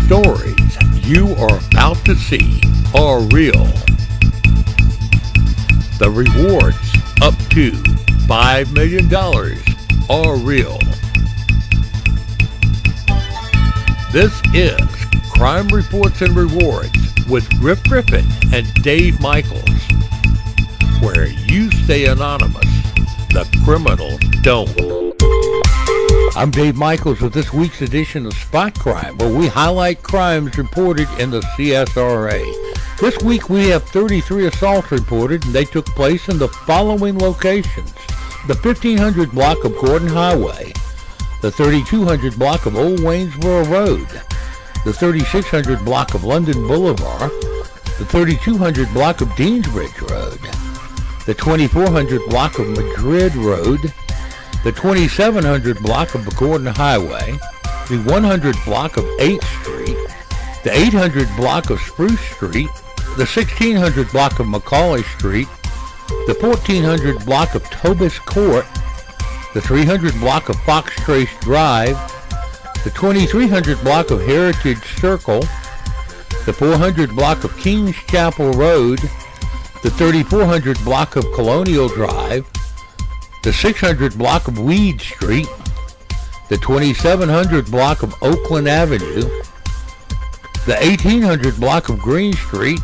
stories you are about to see are real. The rewards up to $5 million are real. This is Crime Reports and Rewards with Griff Griffin and Dave Michaels, where you stay anonymous, the criminals don't. I'm Dave Michaels with this week's edition of Spot Crime, where we highlight crimes reported in the CSRA. This week we have 33 assaults reported, and they took place in the following locations: the 1500 block of Gordon Highway, the 3200 block of Old Waynesboro Road, the 3600 block of London Boulevard, the 3200 block of Deansbridge Road, the 2400 block of Madrid Road, the 2700 block of Gordon Highway, the 100 block of 8th Street, the 800 block of Spruce Street, the 1600 block of Macaulay Street, the 1400 block of Tobis Court, the 300 block of Fox Trace Drive, the 2300 block of Heritage Circle, the 400 block of Kings Chapel Road, the 3400 block of Colonial Drive, the 600 block of Weed Street, the 2700 block of Oakland Avenue, the 1800 block of Green Street.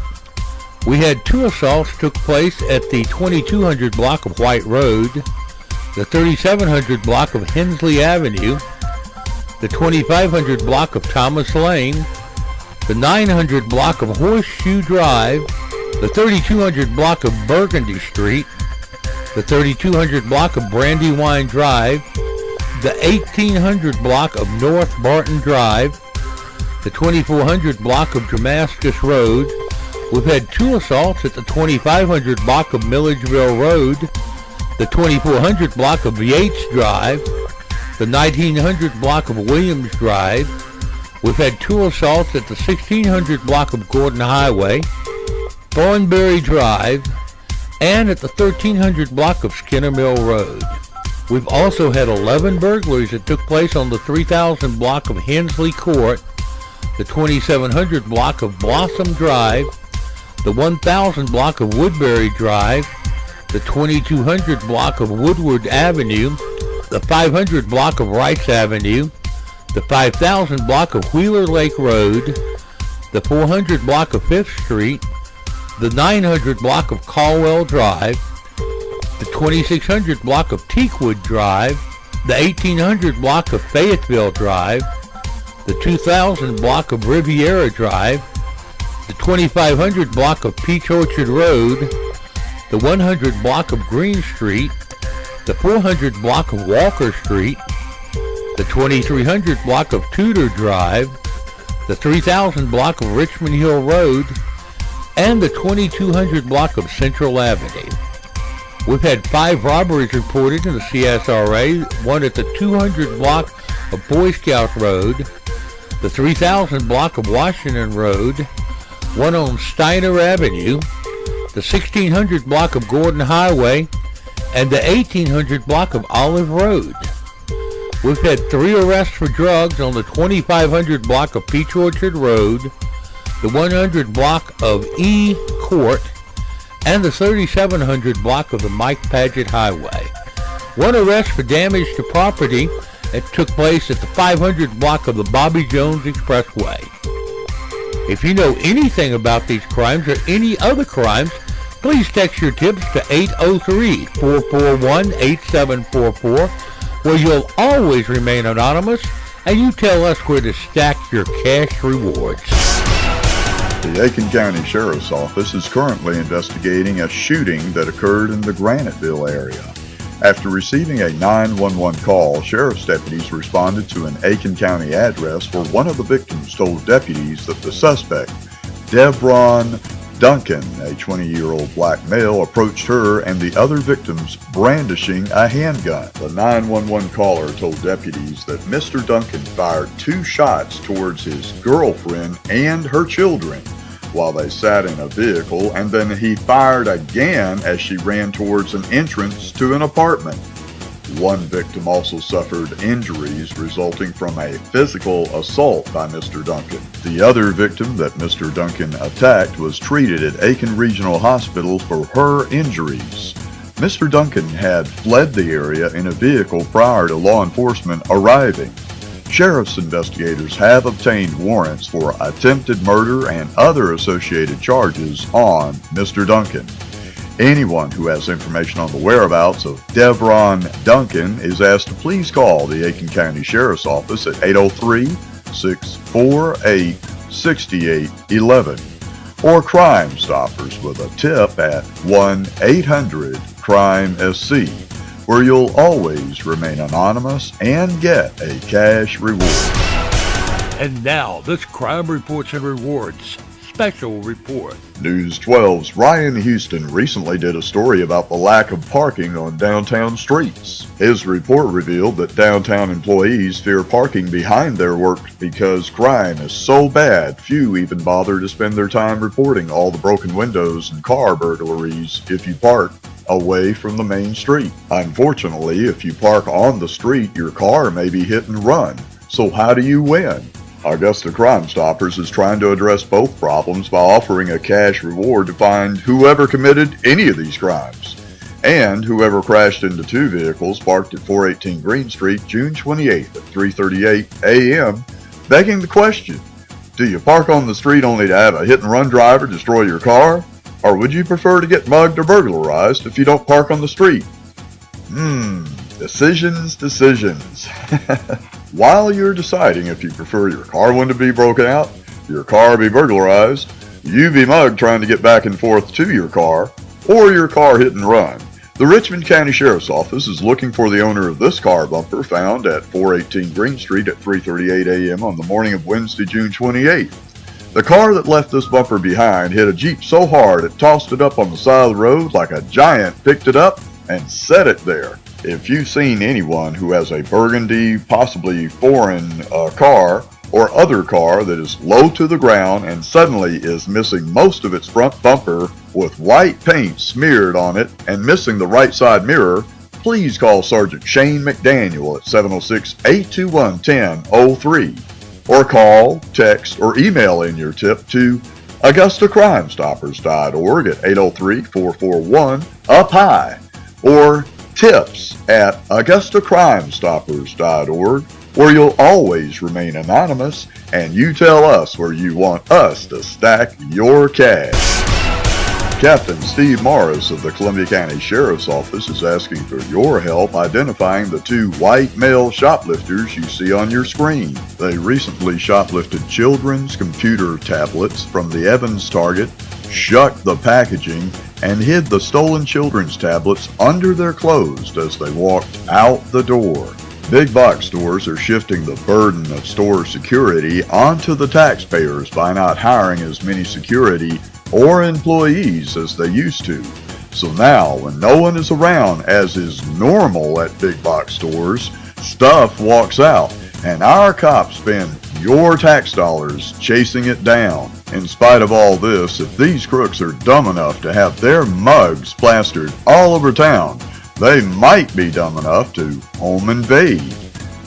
We had 2 assaults took place at the 2200 block of White Road, the 3700 block of Hensley Avenue, the 2500 block of Thomas Lane, the 900 block of Horseshoe Drive, the 3200 block of Burgundy Street, the 3200 block of Brandywine Drive, the 1800 block of North Barton Drive, the 2400 block of Damascus Road. We've had 2 assaults at the 2500 block of Milledgeville Road, the 2400 block of Yates Drive, the 1900 block of Williams Drive. We've had 2 assaults at the 1600 block of Gordon Highway, Thornberry Drive, and at the 1300 block of Skinner Mill Road. We've also had 11 burglaries that took place on the 3000 block of Hensley Court, the 2700 block of Blossom Drive, the 1000 block of Woodbury Drive, the 2200 block of Woodward Avenue, the 500 block of Rice Avenue, the 5000 block of Wheeler Lake Road, the 400 block of 5th Street, the 900 block of Caldwell Drive, the 2600 block of Teakwood Drive, the 1800 block of Fayetteville Drive, the 2000 block of Riviera Drive, the 2500 block of Peach Orchard Road, the 100 block of Green Street, the 400 block of Walker Street, the 2300 block of Tudor Drive, the 3000 block of Richmond Hill Road, and the 2200 block of Central Avenue. We've had 5 robberies reported in the CSRA, one at the 200 block of Boy Scout Road, the 3000 block of Washington Road, one on Steiner Avenue, the 1600 block of Gordon Highway, and the 1800 block of Olive Road. We've had 3 arrests for drugs on the 2500 block of Peach Orchard Road, the 100 block of E Court, and the 3700 block of the Mike Paget Highway. 1 arrest for damage to property that took place at the 500 block of the Bobby Jones Expressway. If you know anything about these crimes or any other crimes, please text your tips to 803-441-8744, where you'll always remain anonymous, and you tell us where to stack your cash rewards. The Aiken County Sheriff's Office is currently investigating a shooting that occurred in the Graniteville area. After receiving a 911 call, sheriff's deputies responded to an Aiken County address where one of the victims told deputies that the suspect, Devron Duncan, a 20-year-old black male, approached her and the other victims brandishing a handgun. The 911 caller told deputies that Mr. Duncan fired 2 shots towards his girlfriend and her children while they sat in a vehicle, and then he fired again as she ran towards an entrance to an apartment. One victim also suffered injuries resulting from a physical assault by Mr. Duncan. The other victim that Mr. Duncan attacked was treated at Aiken Regional Hospital for her injuries. Mr. Duncan had fled the area in a vehicle prior to law enforcement arriving. Sheriff's investigators have obtained warrants for attempted murder and other associated charges on Mr. Duncan. Anyone who has information on the whereabouts of Devron Duncan is asked to please call the Aiken County Sheriff's Office at 803-648-6811 or Crime Stoppers with a tip at 1-800-CRIME-SC, where you'll always remain anonymous and get a cash reward. And now, this Crime Reports and Rewards special report. News 12's Ryan Houston recently did a story about the lack of parking on downtown streets. His report revealed that downtown employees fear parking behind their work because crime is so bad few even bother to spend their time reporting all the broken windows and car burglaries if you park away from the main street. Unfortunately, if you park on the street, your car may be hit and run. So how do you win? Augusta Crime Stoppers is trying to address both problems by offering a cash reward to find whoever committed any of these crimes, and whoever crashed into two vehicles parked at 418 Green Street June 28th at 3:38 a.m., begging the question, do you park on the street only to have a hit-and-run driver destroy your car? Or would you prefer to get mugged or burglarized if you don't park on the street? Decisions. While you're deciding if you prefer your car window to be broken out, your car be burglarized, you be mugged trying to get back and forth to your car, or your car hit and run, the Richmond County Sheriff's Office is looking for the owner of this car bumper found at 418 Green Street at 3:38 a.m. on the morning of Wednesday, June 28th. The car that left this bumper behind hit a Jeep so hard it tossed it up on the side of the road like a giant picked it up and set it there. If you've seen anyone who has a burgundy, possibly foreign car or other car that is low to the ground and suddenly is missing most of its front bumper with white paint smeared on it and missing the right side mirror, please call Sergeant Shane McDaniel at 706-821-1003 or call, text, or email in your tip to AugustaCrimeStoppers.org at 803-441-UP-HIGH or tips at AugustaCrimeStoppers.org, where you'll always remain anonymous and you tell us where you want us to stack your cash. Captain Steve Morris of the Columbia County Sheriff's Office is asking for your help identifying the two white male shoplifters you see on your screen. They recently shoplifted children's computer tablets from the Evans Target, shucked the packaging, and hid the stolen children's tablets under their clothes as they walked out the door. Big box stores are shifting the burden of store security onto the taxpayers by not hiring as many security or employees as they used to. So now, when no one is around, as is normal at big box stores, stuff walks out, and our cops spend your tax dollars chasing it down. In spite of all this, if these crooks are dumb enough to have their mugs plastered all over town, they might be dumb enough to home invade,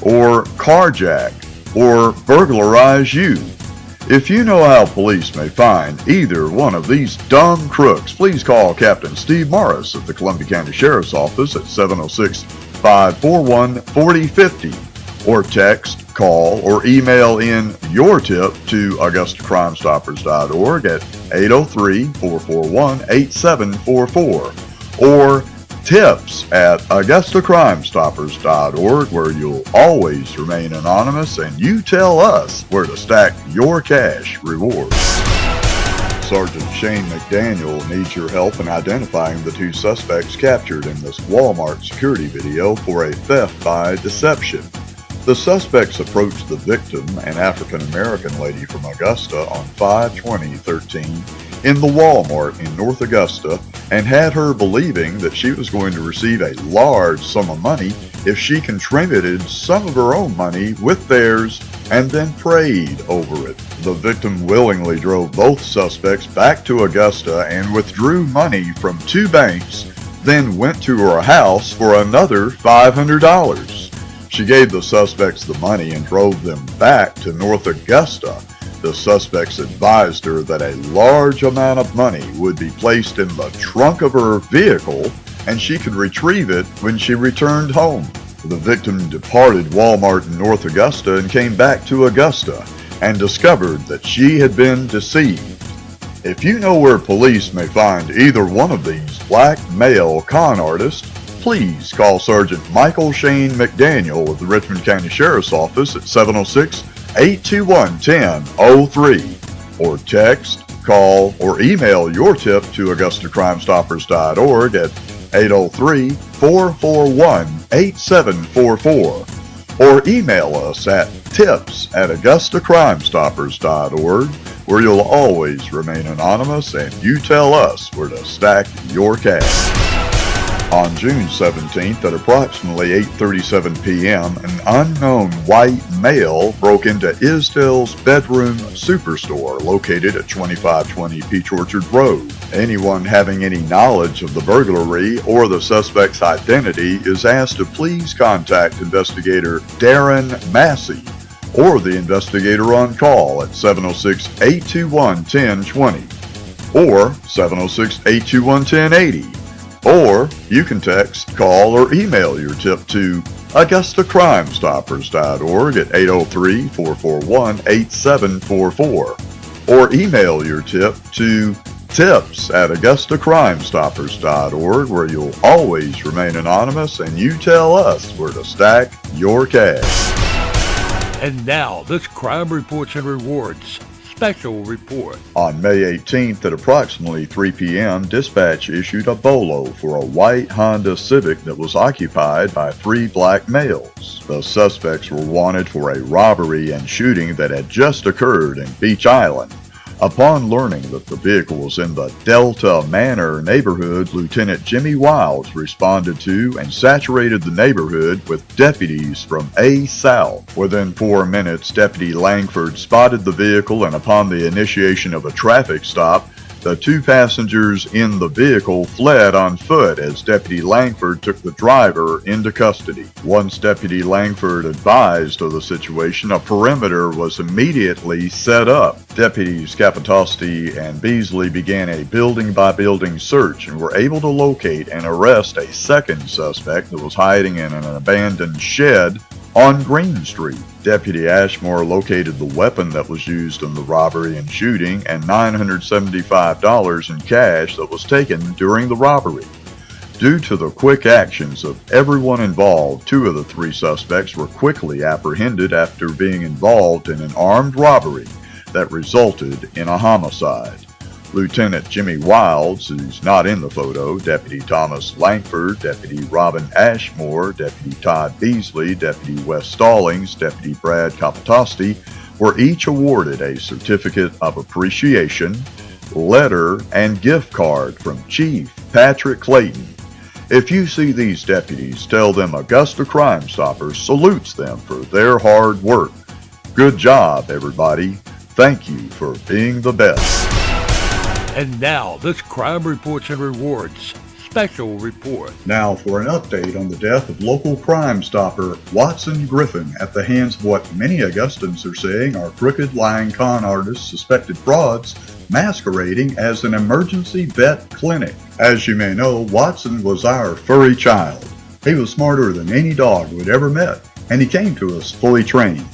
or carjack, or burglarize you. If you know how police may find either one of these dumb crooks, please call Captain Steve Morris of the Columbia County Sheriff's Office at 706-541-4050, or text, call, or email in your tip to AugustaCrimeStoppers.org at 803-441-8744, or tips at AugustaCrimeStoppers.org, where you'll always remain anonymous and you tell us where to stack your cash rewards. Sergeant Shane McDaniel needs your help in identifying the two suspects captured in this Walmart security video for a theft by deception. The suspects approached the victim, an African-American lady from Augusta, on 5/20/13 in the Walmart in North Augusta and had her believing that she was going to receive a large sum of money if she contributed some of her own money with theirs and then prayed over it. The victim willingly drove both suspects back to Augusta and withdrew money from two banks then went to her house for another $500. She gave the suspects the money and drove them back to North Augusta. The suspects advised her that a large amount of money would be placed in the trunk of her vehicle and she could retrieve it when she returned home. The victim departed Walmart in North Augusta and came back to Augusta and discovered that she had been deceived. If you know where police may find either one of these black male con artists, please call Sergeant Michael Shane McDaniel with the Richmond County Sheriff's Office at 706-821-1003, or text, call, or email your tip to AugustaCrimeStoppers.org at 803-441-8744, or email us at tips@AugustaCrimeStoppers.org, where you'll always remain anonymous and you tell us where to stack your cash. On June 17th at approximately 8:37 p.m., an unknown white male broke into Isdale's Bedroom Superstore located at 2520 Peach Orchard Road. Anyone having any knowledge of the burglary or the suspect's identity is asked to please contact investigator Darren Massey or the investigator on call at 706-821-1020 or 706-821-1080. Or you can text, call, or email your tip to AugustaCrimeStoppers.org at 803-441-8744. Or email your tip to tips@AugustaCrimeStoppers.org, where you'll always remain anonymous and you tell us where to stack your cash. And now, this Crime Reports and Rewards special report. On May 18th at approximately 3 p.m., dispatch issued a bolo for a white Honda Civic that was occupied by 3 black males. The suspects were wanted for a robbery and shooting that had just occurred in Beach Island. Upon learning that the vehicle was in the Delta Manor neighborhood, Lieutenant Jimmy Wilds responded to and saturated the neighborhood with deputies from A South. Within 4 minutes, Deputy Langford spotted the vehicle, and upon the initiation of a traffic stop, the 2 passengers in the vehicle fled on foot as Deputy Langford took the driver into custody. Once Deputy Langford advised of the situation, a perimeter was immediately set up. Deputies Capitosti and Beasley began a building-by-building search and were able to locate and arrest a second suspect that was hiding in an abandoned shed on Green Street. Deputy Ashmore located the weapon that was used in the robbery and shooting and $975 in cash that was taken during the robbery. Due to the quick actions of everyone involved, 2 of the 3 suspects were quickly apprehended after being involved in an armed robbery that resulted in a homicide. Lieutenant Jimmy Wilds, who's not in the photo, Deputy Thomas Langford, Deputy Robin Ashmore, Deputy Todd Beasley, Deputy Wes Stallings, Deputy Brad Capitosti were each awarded a certificate of appreciation, letter, and gift card from Chief Patrick Clayton. If you see these deputies, tell them Augusta Crime Stoppers salutes them for their hard work. Good job, everybody. Thank you for being the best. And now, this Crime Reports and Rewards special report. Now for an update on the death of local Crime Stopper Watson Griffin at the hands of what many Augustans are saying are crooked, lying con artists, suspected frauds, masquerading as an emergency vet clinic. As you may know, Watson was our furry child. He was smarter than any dog we'd ever met, and he came to us fully trained.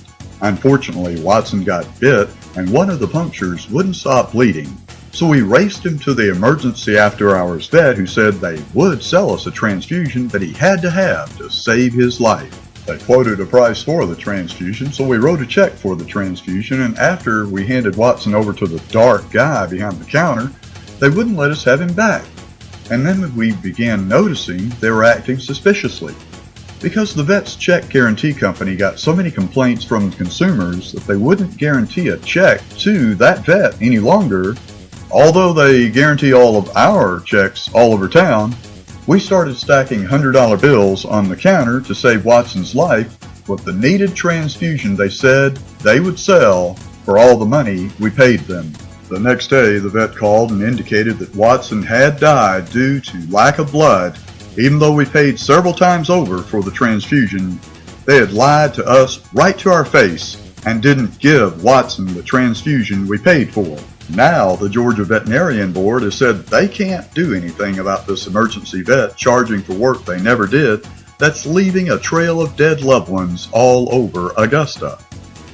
Unfortunately, Watson got bit, and one of the punctures wouldn't stop bleeding. So we raced him to the emergency after-hours vet, who said they would sell us a transfusion that he had to have to save his life. They quoted a price for the transfusion, so we wrote a check for the transfusion, and after we handed Watson over to the dark guy behind the counter, they wouldn't let us have him back. And then we began noticing they were acting suspiciously. Because the vet's check guarantee company got so many complaints from consumers that they wouldn't guarantee a check to that vet any longer. Although they guarantee all of our checks all over town, we started stacking $100 bills on the counter to save Watson's life with the needed transfusion they said they would sell for all the money we paid them. The next day, the vet called and indicated that Watson had died due to lack of blood. Even though we paid several times over for the transfusion, they had lied to us right to our face and didn't give Watson the transfusion we paid for. Now, the Georgia Veterinarian Board has said they can't do anything about this emergency vet charging for work they never did that's leaving a trail of dead loved ones all over Augusta.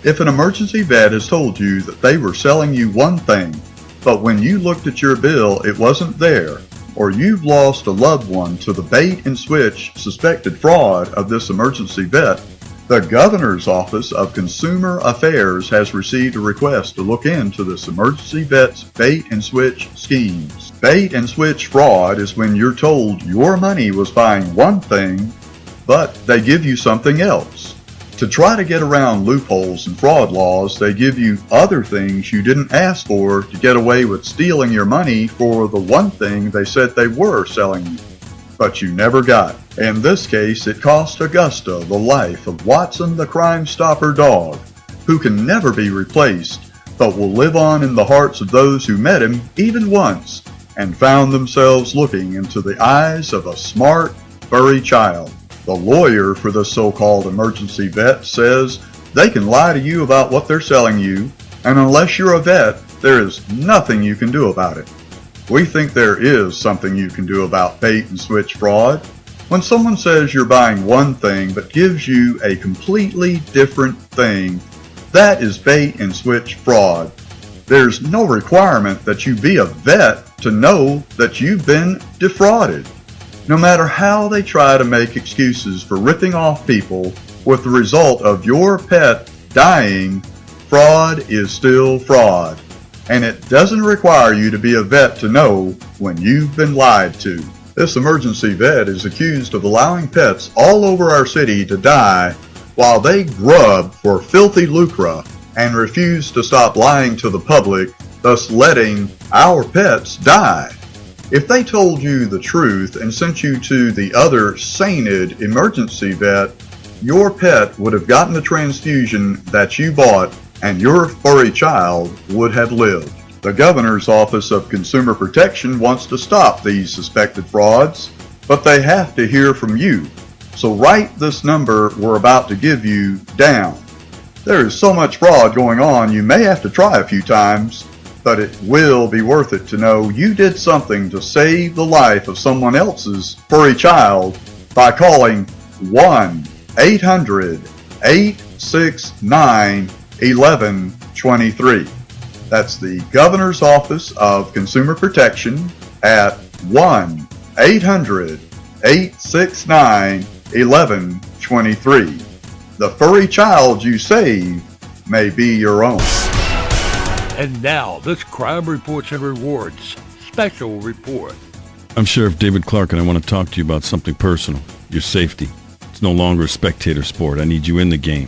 If an emergency vet has told you that they were selling you one thing, but when you looked at your bill it wasn't there, or you've lost a loved one to the bait and switch suspected fraud of this emergency vet, the Governor's Office of Consumer Affairs has received a request to look into this emergency vet's bait and switch schemes. Bait and switch fraud is when you're told your money was buying one thing, but they give you something else. To try to get around loopholes and fraud laws, they give you other things you didn't ask for to get away with stealing your money for the one thing they said they were selling you, but you never got. In this case, it cost Augusta the life of Watson the Crime Stopper dog, who can never be replaced, but will live on in the hearts of those who met him even once and found themselves looking into the eyes of a smart, furry child. The lawyer for the so-called emergency vet says they can lie to you about what they're selling you, and unless you're a vet, there is nothing you can do about it. We think there is something you can do about bait and switch fraud. When someone says you're buying one thing but gives you a completely different thing, that is bait and switch fraud. There's no requirement that you be a vet to know that you've been defrauded. No matter how they try to make excuses for ripping off people with the result of your pet dying, fraud is still fraud. And it doesn't require you to be a vet to know when you've been lied to. This emergency vet is accused of allowing pets all over our city to die while they grub for filthy lucre and refuse to stop lying to the public, thus letting our pets die. If they told you the truth and sent you to the other sainted emergency vet, your pet would have gotten the transfusion that you bought and your furry child would have lived. The Governor's Office of Consumer Protection wants to stop these suspected frauds, but they have to hear from you. So write this number we're about to give you down. There is so much fraud going on you may have to try a few times, but it will be worth it to know you did something to save the life of someone else's furry child by calling 1-800-869-1123. That's the Governor's Office of Consumer Protection at 1-800-869-1123. The furry child you save may be your own. And now, this Crime Reports and Rewards special report. I'm Sheriff David Clark, and I want to talk to you about something personal, your safety. It's no longer a spectator sport. I need you in the game.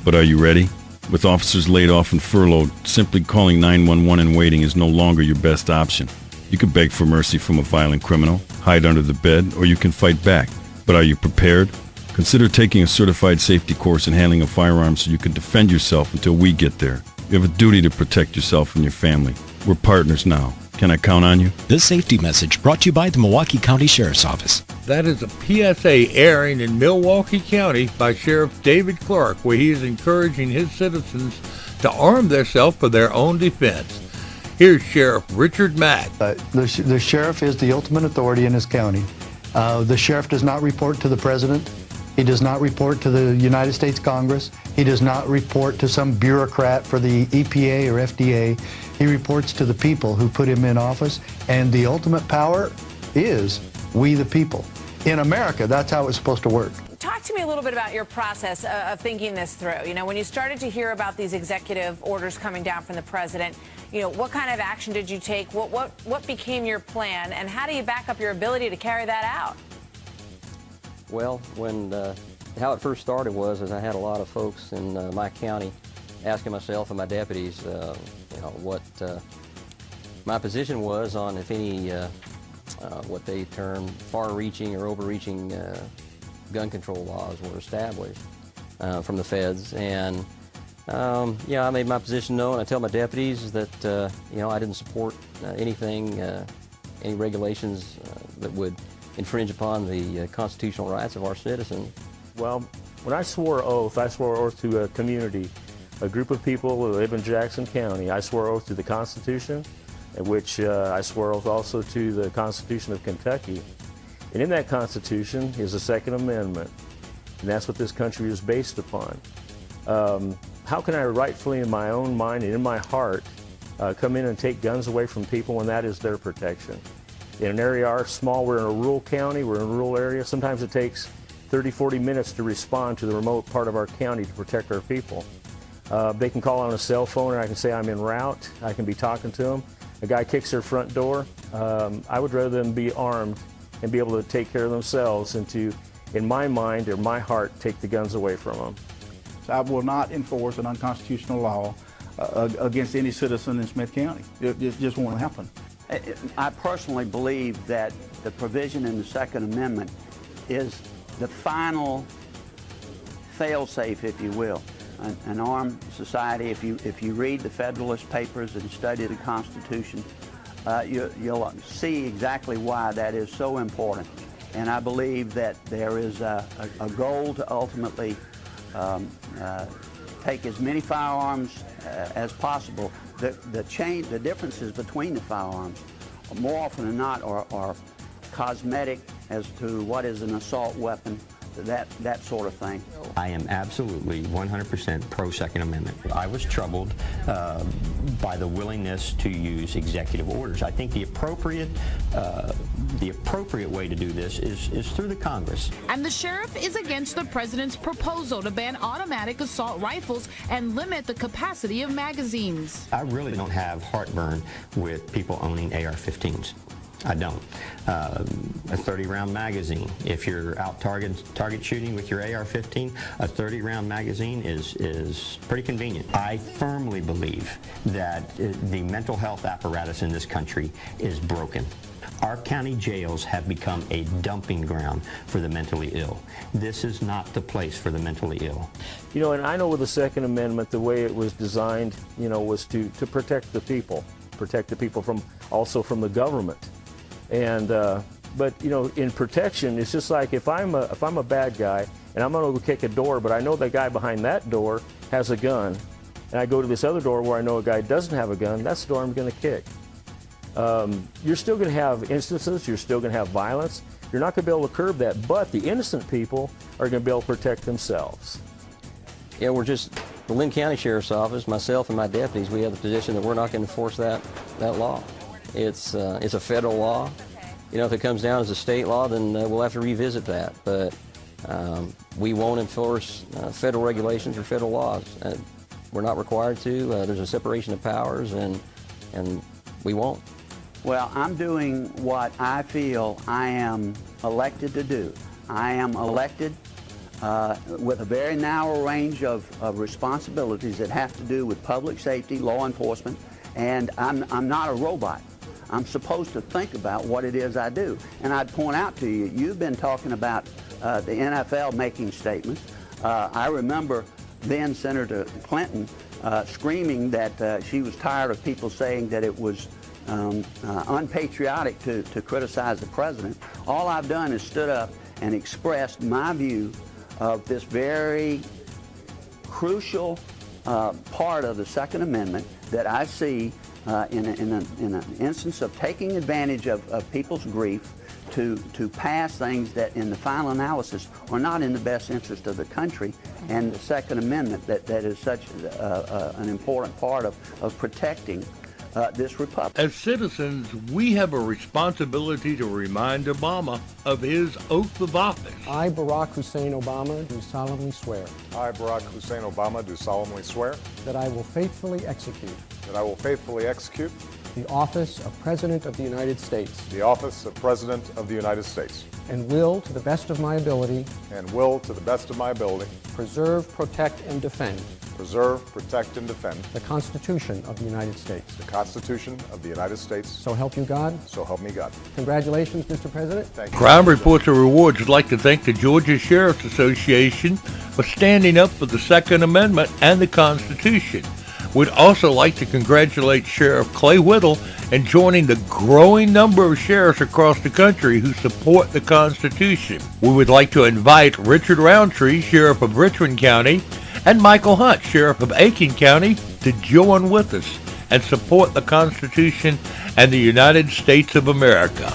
But are you ready? With officers laid off and furloughed, simply calling 911 and waiting is no longer your best option. You can beg for mercy from a violent criminal, hide under the bed, or you can fight back. But are you prepared? Consider taking a certified safety course in handling a firearm so you can defend yourself until we get there. You have a duty to protect yourself and your family. We're partners now. Can I count on you? This safety message brought to you by the Milwaukee County Sheriff's Office. That is a PSA airing in Milwaukee County by Sheriff David Clark, where he is encouraging his citizens to arm themselves for their own defense. Here's Sheriff Richard Mack. The sheriff is the ultimate authority in his county. The sheriff does not report to the president. He does not report to the United States Congress. He does not report to some bureaucrat for the EPA or FDA. He reports to the people who put him in office, and the ultimate power is we the people. In America, that's how it's supposed to work. Talk to me a little bit about your process of thinking this through. You know, when you started to hear about these executive orders coming down from the president, you know, what kind of action did you take? What became your plan, and how do you back up your ability to carry that out? Well, how it first started was I had a lot of folks in my county asking myself and my deputies, what my position was on if any what they term far-reaching or overreaching gun control laws were established from the feds. And Yeah, I made my position known. I tell my deputies that, I didn't support anything, any regulations that would infringe upon the constitutional rights of our citizens. Well, when I swore oath to a community, a group of people who live in Jackson County. I swore oath to the Constitution, in which I swore oath also to the Constitution of Kentucky. And in that Constitution is the Second Amendment, and that's what this country is based upon. How can I rightfully, in my own mind and in my heart, come in and take guns away from people when that is their protection? In an area our small, we're in a rural county, we're in a rural area. Sometimes it takes 30, 40 minutes to respond to the remote part of our county to protect our people. They can call on a cell phone, and I can say I'm en route. I can be talking to them. A guy kicks their front door. I would rather them be armed and be able to take care of themselves and to, in my mind or my heart, take the guns away from them. So I will not enforce an unconstitutional law against any citizen in Smith County. It just won't happen. I personally believe that the provision in the Second Amendment is the final fail-safe, if you will. An armed society, if you read the Federalist Papers and study the Constitution, you'll see exactly why that is so important. And I believe that there is a goal to ultimately take as many firearms as possible. The differences between the firearms, more often than not, are cosmetic as to what is an assault weapon, that sort of thing. I am absolutely 100% pro-Second Amendment. I was troubled by the willingness to use executive orders. I think the appropriate way to do this is through the Congress. And the sheriff is against the president's proposal to ban automatic assault rifles and limit the capacity of magazines. I really don't have heartburn with people owning AR-15s. I don't. A 30-round magazine. If you're out target shooting with your AR-15, a 30-round magazine is pretty convenient. I firmly believe that the mental health apparatus in this country is broken. Our county jails have become a dumping ground for the mentally ill. This is not the place for the mentally ill. And I know with the Second Amendment, the way it was designed, was to protect the people from the government. And but in protection, it's just like if I'm a bad guy and I'm going to go kick a door, but I know the guy behind that door has a gun, and I go to this other door where I know a guy doesn't have a gun, that's the door I'm going to kick. You're still going to have instances, you're still going to have violence. You're not going to be able to curb that, but the innocent people are going to be able to protect themselves. Yeah, the Lynn County Sheriff's Office, myself and my deputies, we have the position that we're not going to enforce that law. It's a federal law. If it comes down as a state law, then we'll have to revisit that. But we won't enforce federal regulations or federal laws. We're not required to. There's a separation of powers, and we won't. Well, I'm doing what I feel I am elected to do. I am elected with a very narrow range of responsibilities that have to do with public safety, law enforcement, and I'm not a robot. I'm supposed to think about what it is I do. And I'd point out to you, you've been talking about the NFL making statements. I remember then Senator Clinton screaming that she was tired of people saying that it was unpatriotic to criticize the president. All I've done is stood up and expressed my view of this very crucial part of the Second Amendment that I see in an instance of taking advantage of people's grief to pass things that in the final analysis are not in the best interest of the country, and the Second Amendment that is such an important part of protecting this republic. As citizens, we have a responsibility to remind Obama of his oath of office. I, Barack Hussein Obama, do solemnly swear. I, Barack Hussein Obama, do solemnly swear. That I will faithfully execute. That I will faithfully execute. The office of President of the United States. The office of President of the United States. And will, to the best of my ability. And will, to the best of my ability. Preserve, protect, and defend. preserve, protect, and defend the Constitution of the United States. the Constitution of the United States. So help you God. So help me God. Congratulations, Mr. President. Thank you. Crime Reports and Rewards would like to thank the Georgia Sheriff's Association for standing up for the Second Amendment and the Constitution. We'd also like to congratulate Sheriff Clay Whittle in joining the growing number of sheriffs across the country who support the Constitution. We would like to invite Richard Roundtree, Sheriff of Richmond County, and Michael Hunt, Sheriff of Aiken County, to join with us and support the Constitution and the United States of America.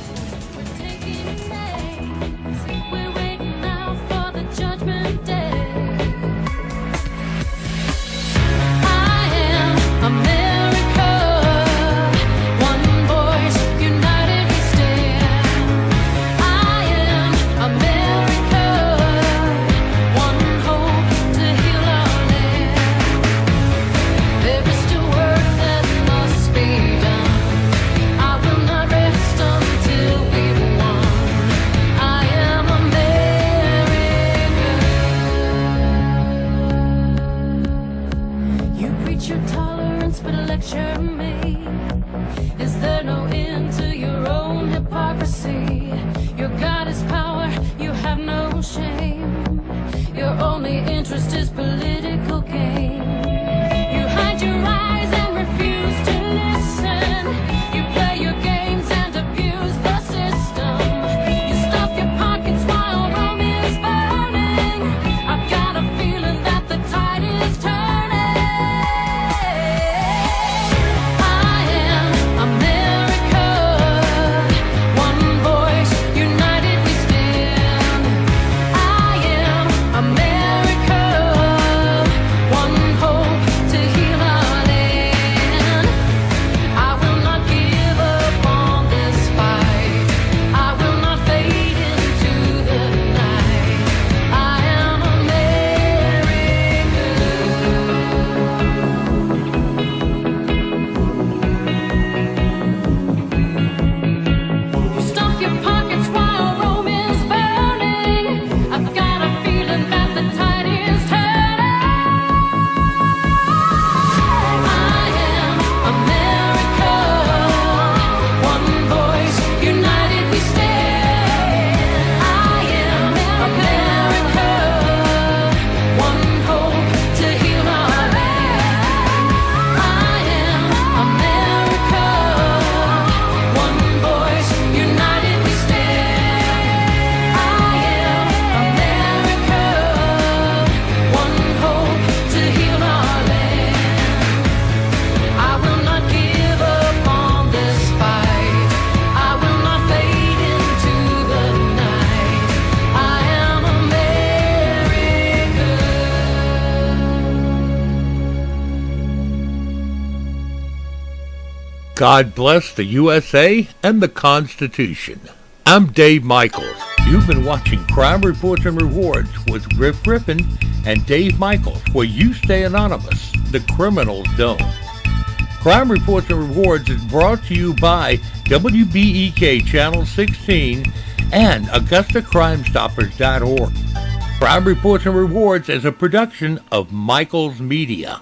God bless the USA and the Constitution. I'm Dave Michaels. You've been watching Crime Reports and Rewards with Griff Griffin and Dave Michaels, where you stay anonymous. The criminals don't. Crime Reports and Rewards is brought to you by WBEK Channel 16 and AugustaCrimeStoppers.org. Crime Reports and Rewards is a production of Michaels Media.